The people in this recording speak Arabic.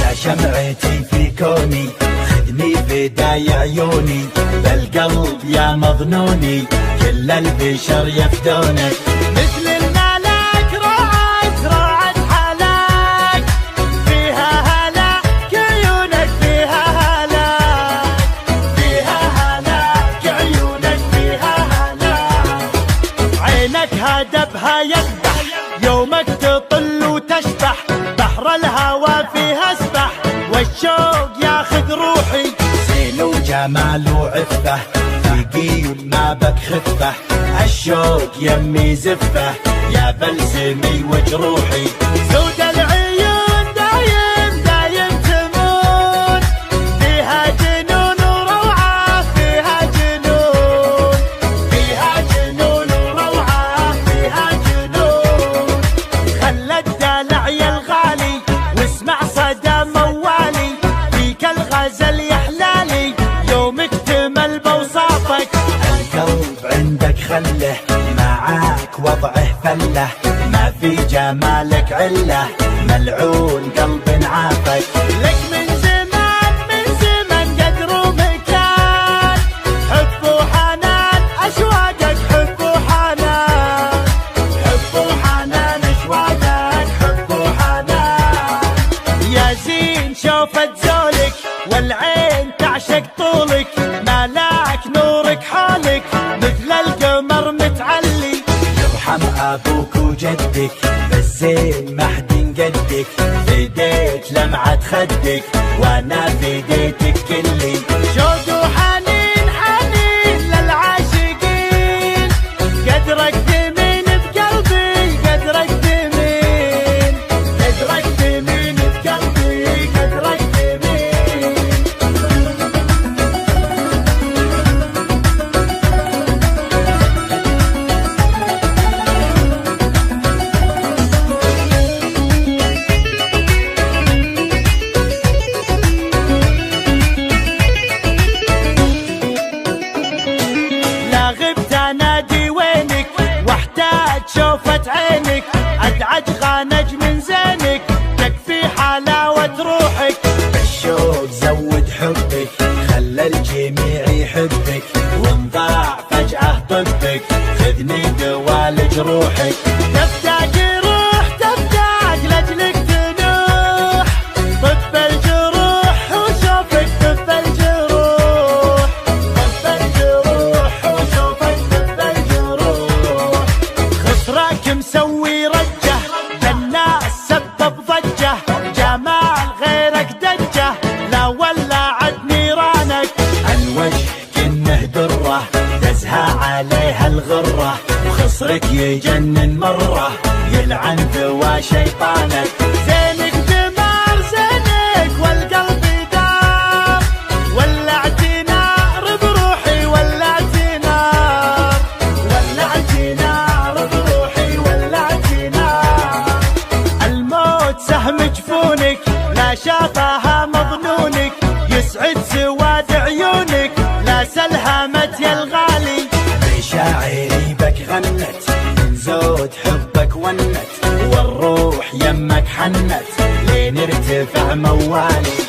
يا شمعتي في كوني خذني فداي عيوني، بالقلب يا مظنوني كل البشر يفدونك. مثل الملاك روعة حلاك، فيها هلاك عيونك فيها هلاك، فيها هلاك عيونك فيها هلاك. عينك هدبها يذبح يومك تطل وتشبح، بحر الهوى فيها اسبح والشوق ياخذ روحي. زين وجمال وعفة في ما بك خفة، الشوق يمي زفة يا بلسمي وجروحي. سود العيون دايم تمون، فيها جنون وروعة فيها جنون، فيها جنون وروعة فيها جنون. خلى الدلع يا الغالي واسمع صدى موالي، فيك الغزل يحلالي يوم اكتمل بوصافك. القلب عندك خله معاك وضعه فله، ما في جمالك عله ملعون قلب عافك. لك من زمان قدر ومكان، حب وحنان اشواقك حب وحنان، حب وحنان اشواقك حب وحنان. يا زين شوفت زولك والعين تعشق طولك، ملاك نورك حولك مثل القمر متعلي. يرحم ابوك وجدك بالزين ما حد قدك، فديت لمعة خدك وانا فديتك كلي. شوق وحنين للعاشقين، قدرك ثمين بقلبي قدرك ثمين، قدرك ثمين بقلبي قدرك ثمين. لا غبت انادي وينك واحتاج شوفة عينك، ادعج غانج من زينك تكفي حلاوة روحك. الشوق زود حبك خلى الجميع يحبك، وانضاع فجأة طبك خذني دوال جروحك. تفتاج روح تفتاج لاجلك تنوح، طب الجروح وشوفك طب الجروح، طب الجروح وشوفك طب الجروح. خسراك مسوي رجه للناس سبب ضجه، جمال غيرك دجه لا ولعت نيرانك. الوجه كنه دره تزهى عليها الغره، وخصرك يجنن مره يلعن ذوى شيطانك. زينك دمار زينك والقلب دار، ولعت نار بروحي ولعت نار، ولعت نار بروحي ولعت نار. الموت سهم جفونك لا شافها مظنونك، يسعد سواد عيونك لا سلهمت يا الغالي. مشاعري بك غنت من زود حبك ونت، والروح يمك حنت لين ارتفع موالي.